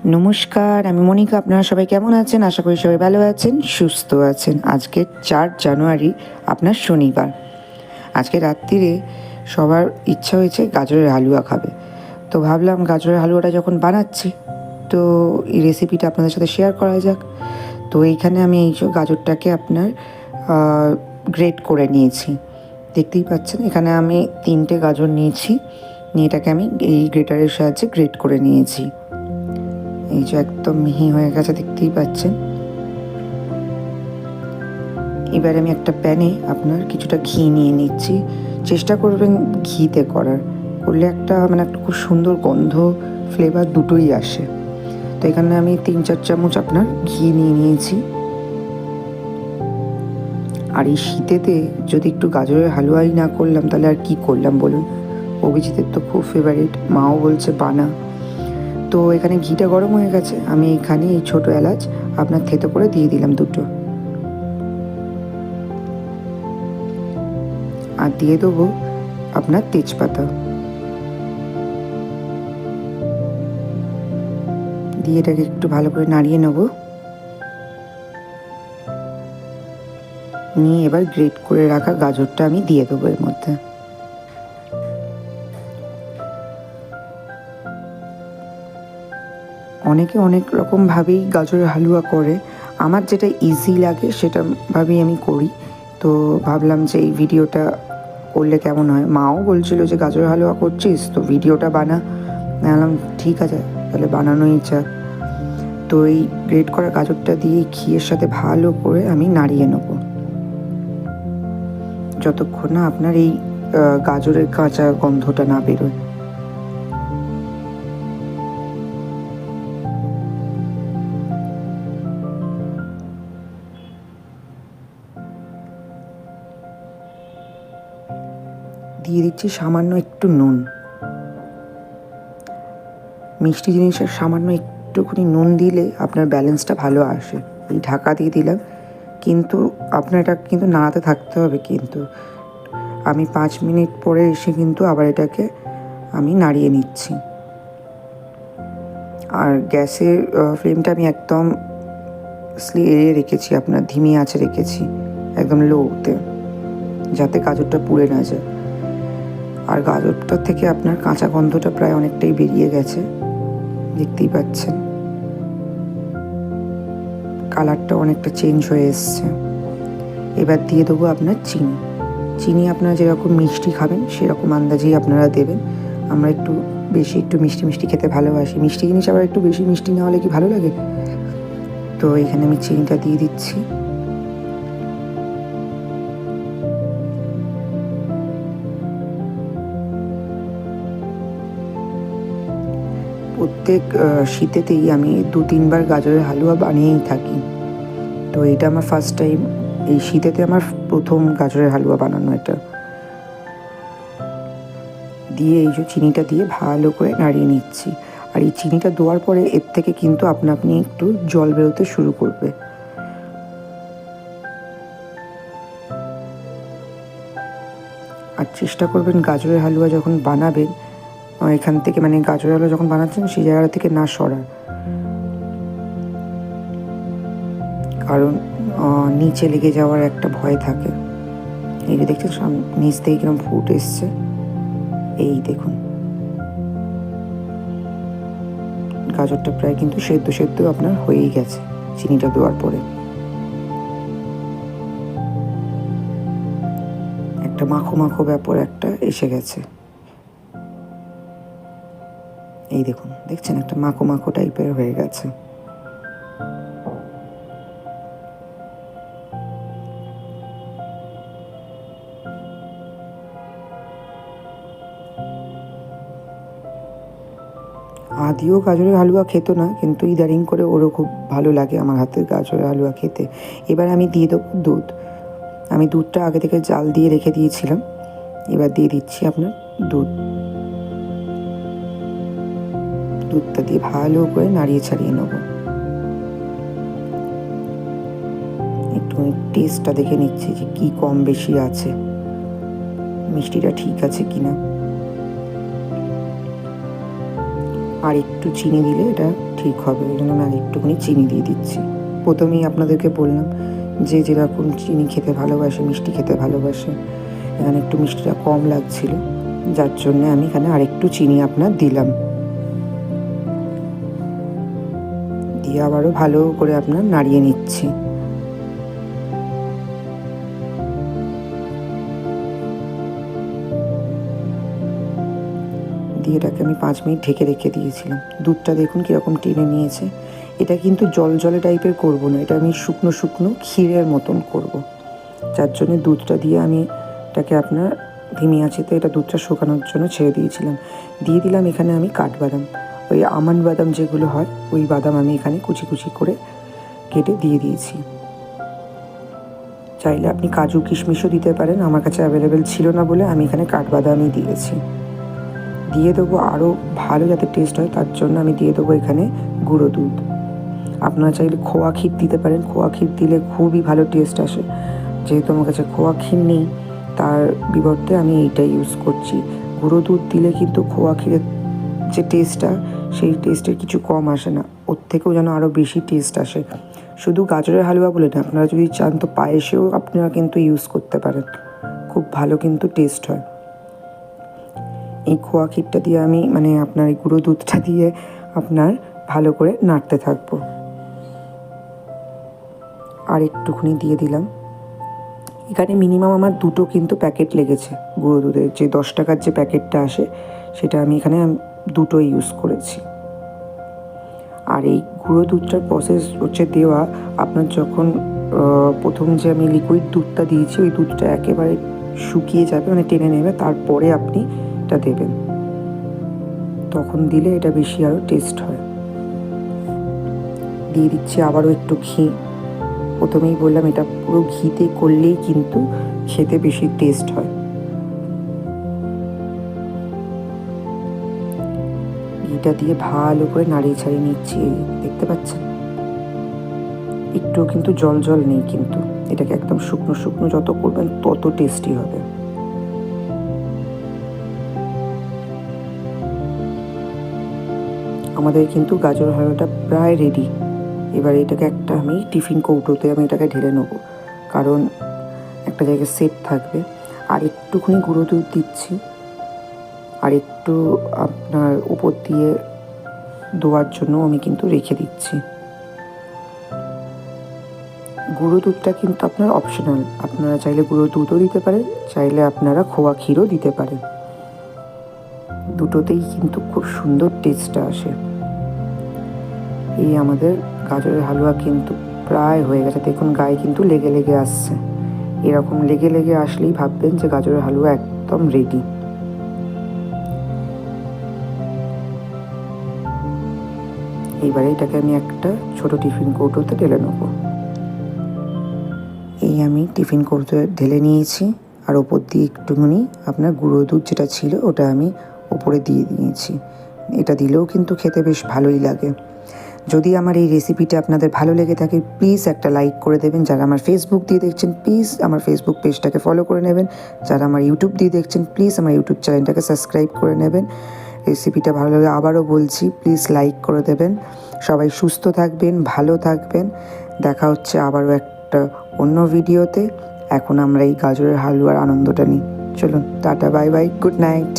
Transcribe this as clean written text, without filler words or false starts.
নমস্কার, আমি মনিকা। আপনারা সবাই কেমন আছেন? আশা করি সবাই ভালো আছেন, সুস্থ আছেন। আজকে 4 জানুয়ারি, আপনার শনিবার। আজকে রাত্রিরে সবার ইচ্ছা হয়েছে গাজরের হালুয়া খাবে। তো ভাবলাম গাজরের হালুয়াটা যখন বানাচ্ছি, তো এই রেসিপিটা আপনাদের সাথে শেয়ার করা যাক। তো এইখানে আমি এই গাজরটাকে আপনার গ্রেট করে নিয়েছি। দেখতেই পাচ্ছেন, এখানে আমি 3টে গাজর নিয়েছি, নিয়ে এটাকে আমি এই গ্রেটারের সাহায্যে গ্রেট করে নিয়েছি। এই যে একদম মিহি হয়ে গেছে, দেখতেই পাচ্ছেন। এবার আমি একটা প্যানে আপনার কিছুটা ঘি নিয়ে নিচ্ছি। চেষ্টা করবেন ঘিতে করলে একটা একটা খুব সুন্দর গন্ধ, ফ্লেভার দুটোই আসে। তো এখানে আমি 3-4 চামচ আপনার ঘি নিয়ে নিয়েছি। আর এই শীতেতে যদি একটু গাজরের হালুয়াই না করলাম, তাহলে আর কি করলাম বলুন? অভিজিতের তো খুব ফেভারিট, মাও বলছে বানা। তো এখানে ঘিটা গরম হয়ে গেছে, আমি এখানে এই ছোটো এলাচ আপনার থেতো করে দিয়ে দিলাম 2টো। আর দিয়ে দেবো আপনার তেজপাতা, দিয়ে এটাকে একটু ভালো করে নাড়িয়ে নেব। নিয়ে এবার গ্রেট করে রাখা গাজরটা আমি দিয়ে দেবো এর মধ্যে। অনেকে অনেক রকমভাবেই গাজরের হালুয়া করে, আমার যেটা ইজি লাগে সেটা ভাবেই আমি করি। তো ভাবলাম যে এই ভিডিওটা করলে কেমন হয়। মাও বলছিল যে গাজরের হালুয়া করছিস, তো ভিডিওটা বানা। বললাম ঠিক আছে, তাহলে বানানোই যাক। তো এই গ্রেট করা গাজরটা দিয়ে ঘিয়ের সাথে ভালো করে আমি নাড়িয়ে নেব, যতক্ষণ না আপনার এই গাজরের কাঁচা গন্ধটা না বেরোয়। দিয়ে দিচ্ছি সামান্য একটু নুন। মিষ্টি জিনিসের সামান্য একটুখানি নুন দিলে আপনার ব্যালেন্সটা ভালো আসে। এই ঢাকা দিয়ে দিলাম, কিন্তু আপনার এটা কিন্তু নাড়াতে থাকতে হবে। কিন্তু আমি 5 মিনিট পরে এসে কিন্তু আবার এটাকে আমি নাড়িয়ে নিচ্ছি। আর গ্যাসের ফ্লেমটা আমি একদম এড়িয়ে রেখেছি, আপনার ধিমি আঁচে রেখেছি, একদম লোতে, যাতে গাজরটা পুড়ে না যায়। আর গাজরটা থেকে আপনার কাঁচা গন্ধটা প্রায় অনেকটাই বেরিয়ে গেছে, দেখতেই পাচ্ছেন। কালারটা অনেকটা চেঞ্জ হয়ে এসছে। এবার দিয়ে দেবো আপনার চিনি আপনারা যেরকম মিষ্টি খাবেন সেরকম আন্দাজেই আপনারা দেবেন। আমরা একটু মিষ্টি মিষ্টি খেতে ভালোবাসি। মিষ্টি জিনিস আবার একটু বেশি মিষ্টি না হলে কি ভালো লাগে? তো এখানে আমি চিনিটা দিয়ে দিচ্ছি। প্রত্যেক শীতেতেই আমি 2-3 বার গাজরের হালুয়া বানিয়েই থাকি। তো এটা আমার ফার্স্ট টাইম, এই শীতেতে আমার প্রথম গাজরের হালুয়া বানানো। এটা দিয়ে এই যে চিনিটা দিয়ে ভালো করে নাড়িয়ে নিচ্ছি। আর এই চিনিটা দেওয়ার পরে এর থেকে কিন্তু আপনি একটু জল বেরোতে শুরু করবে। আর চেষ্টা করবেন গাজরের হালুয়া যখন বানাবেন, এখান থেকে গাজরের হালুয়া যখন বানাচ্ছেন সেই জায়গা থেকে না সরার, কারণ নিচে লেগে যাওয়ার একটা ভয় থাকে। এই যে দেখছেন নিচ থেকে কিরকম ফুট এসছে, এই দেখুন গাজরটা প্রায় কিন্তু সেদ্ধ আপনার হয়েই গেছে চিনিটা দেওয়ার পরে। একটা মাখো মাখো ব্যাপার একটা এসে গেছে, এই দেখুন, দেখছেন একটা মাখো মাখো টাইপের হয়ে গেছে। আদিও গাজরের হালুয়া খেত না, কিন্তু ইদারিং করে ওরও খুব ভালো লাগে আমার হাতের গাজরের হালুয়া খেতে। এবার আমি দিয়ে দেবো দুধ। আমি দুধটা আগে থেকে জাল দিয়ে রেখে দিয়েছিলাম, এবার দিয়ে দিচ্ছি আপনার দুধটা দিয়ে ভালো করে নাড়িয়ে ছাড়িয়ে নেব। একটু টেস্টটা দেখে নিচ্ছি যে কি কম বেশি আছে, মিষ্টিটা ঠিক আছে কিনা। আর একটু চিনি দিলে এটা ঠিক হবে, ওই জন্য আমি আর একটুখানি চিনি দিয়ে দিচ্ছি। প্রথমেই আপনাদেরকে বললাম যে যেরকম চিনি খেতে ভালোবাসে, মিষ্টি খেতে ভালোবাসে, এখানে একটু মিষ্টিটা কম লাগছিল, যার জন্যে আমি এখানে আরেকটু চিনি আপনার দিলাম। দিয়ে আবারও ভালো করে আপনার নাড়িয়ে নিচ্ছি। দিয়ে এটাকে আমি 5 মিনিট ঢেকে রেখে দিয়েছিলাম। দুধটা দেখুন কীরকম টেনে নিয়েছে। এটা কিন্তু জল জলে টাইপের করব না, এটা আমি শুকনো শুকনো ক্ষীরের মতন করব। যার জন্য দুধটা দিয়ে আমি এটাকে আপনার ধিমি আঁচেতে এটা দুধটা শুকানোর জন্য ছেড়ে দিয়েছিলাম। দিয়ে দিলাম এখানে আমি কাঠবাদাম, ওই আমন্ড বাদাম যেগুলো হয় ওই বাদাম আমি এখানে কুচি কুচি করে কেটে দিয়ে দিয়েছি। চাইলে আপনি কাজু কিশমিশও দিতে পারেন, আমার কাছে অ্যাভেলেবেল ছিল না বলে আমি এখানে কাঠবাদামই দিয়েছি। দিয়ে দেবো আরও ভালো যাতে টেস্ট হয়, তার জন্য আমি দিয়ে দেবো এখানে গুঁড়ো দুধ। আপনারা চাইলে খোয়া ক্ষীর দিতে পারেন, খোয়া ক্ষীর দিলে খুবই ভালো টেস্ট আসে। যেহেতু আমার কাছে খোয়া ক্ষীর নেই, তার বিবর্তে আমি এইটা ইউজ করছি। গুঁড়ো দুধ দিলে কিন্তু খোয়া ক্ষীরের যে টেস্টটা, সেই টেস্টের কিছু কম আসে না, ওর থেকেও যেন আরও বেশি টেস্ট আসে। শুধু গাজরের হালুয়া বলে না, আপনারা যদি চান তো পায়েসেও আপনারা কিন্তু ইউজ করতে পারেন, খুব ভালো কিন্তু টেস্ট হয়। এই খোয়া ক্ষীরটা দিয়ে আমি আপনার এই গুঁড়ো দুধটা দিয়ে আপনার ভালো করে নাড়তে থাকবো। আর একটুখানি দিয়ে দিলাম। এখানে মিনিমাম আমার 2টো কিন্তু প্যাকেট লেগেছে গুঁড়ো দুধের, যে 10 টাকার যে প্যাকেটটা আসে সেটা আমি এখানে 2টো ইউজ করেছি। আর এই গুঁড়ো দুধটার প্রসেস হচ্ছে দেওয়া, আপনার যখন প্রথম যে আমি লিকুইড দুধটা দিয়েছি ওই দুধটা একেবারে শুকিয়ে যাবে, টেনে নেবে, তারপরে আপনি এটা দেবেন, তখন দিলে এটা বেশি আরও টেস্ট হয়। দিয়ে দিচ্ছি আবারও একটু ঘি। প্রথমেই বললাম এটা পুরো ঘিতে করলেই কিন্তু খেতে বেশি টেস্ট হয়। ঘিটা দিয়ে ভালো করে নাড়িয়ে ছাড়িয়ে নিচ্ছি, দেখতে পাচ্ছেন একটুও কিন্তু জল জল নেই, কিন্তু এটাকে একদম শুকনো শুকনো যত করবেন তত টেস্টি হবে। আমাদের কিন্তু গাজর হালুয়াটা প্রায় রেডি। এবার এটাকে একটা আমি টিফিন কৌটোতে আমি এটাকে ঢেলে নেবো, কারণ একটা জায়গায় সেট থাকবে। আর একটুখানি গুঁড়ো দুধ দিচ্ছি, আর একটু আপনার উপর দিয়ে দেওয়ার জন্য আমি কিন্তু রেখে দিচ্ছি। গুঁড়ো দুধটা কিন্তু আপনার অপশনাল, আপনারা চাইলে গুঁড়ো দুধও দিতে পারেন, চাইলে আপনারা খোয়া ক্ষীরও দিতে পারেন, দুটোতেই কিন্তু খুব সুন্দর টেস্টটা আসে। এই আমাদের গাজরের হালুয়া কিন্তু প্রায় হয়ে গেছে, দেখুন গায়ে কিন্তু লেগে লেগে আসছে। এরকম লেগে লেগে আসলেই ভাববেন যে গাজরের হালুয়া একদম রেডি। এইবারে এটাকে আমি একটা ছোট টিফিন কৌটোতে ঢেলে নেবো। এই আমি টিফিন কৌটোতে ঢেলে নিয়েছি, আর ওপর দিয়ে একটুখানি আপনার গুঁড়ো দুধ যেটা ছিল ওটা আমি ওপরে দিয়ে দিয়েছি। এটা দিলেও কিন্তু খেতে বেশ ভালোই লাগে। যদি আমার এই রেসিপিটা আপনাদের ভালো লেগে থাকে প্লিজ একটা লাইক করে দেবেন। যারা আমার ফেসবুক দিয়ে দেখছেন প্লিজ আমার ফেসবুক পেজটাকে ফলো করে নেবেন। যারা আমার ইউটিউব দিয়ে দেখছেন প্লিজ আমার ইউটিউব চ্যানেলটাকে সাবস্ক্রাইব করে নেবেন। রেসিপিটা ভালো লাগে আবারও বলছি প্লিজ লাইক করে দেবেন। সবাই সুস্থ থাকবেন, ভালো থাকবেন। দেখা হচ্ছে আবারও একটা অন্য ভিডিওতে। এখন আমরা এই গাজরের হালুয়ার আনন্দটা নিই। চলুন, tata, bye bye, good night.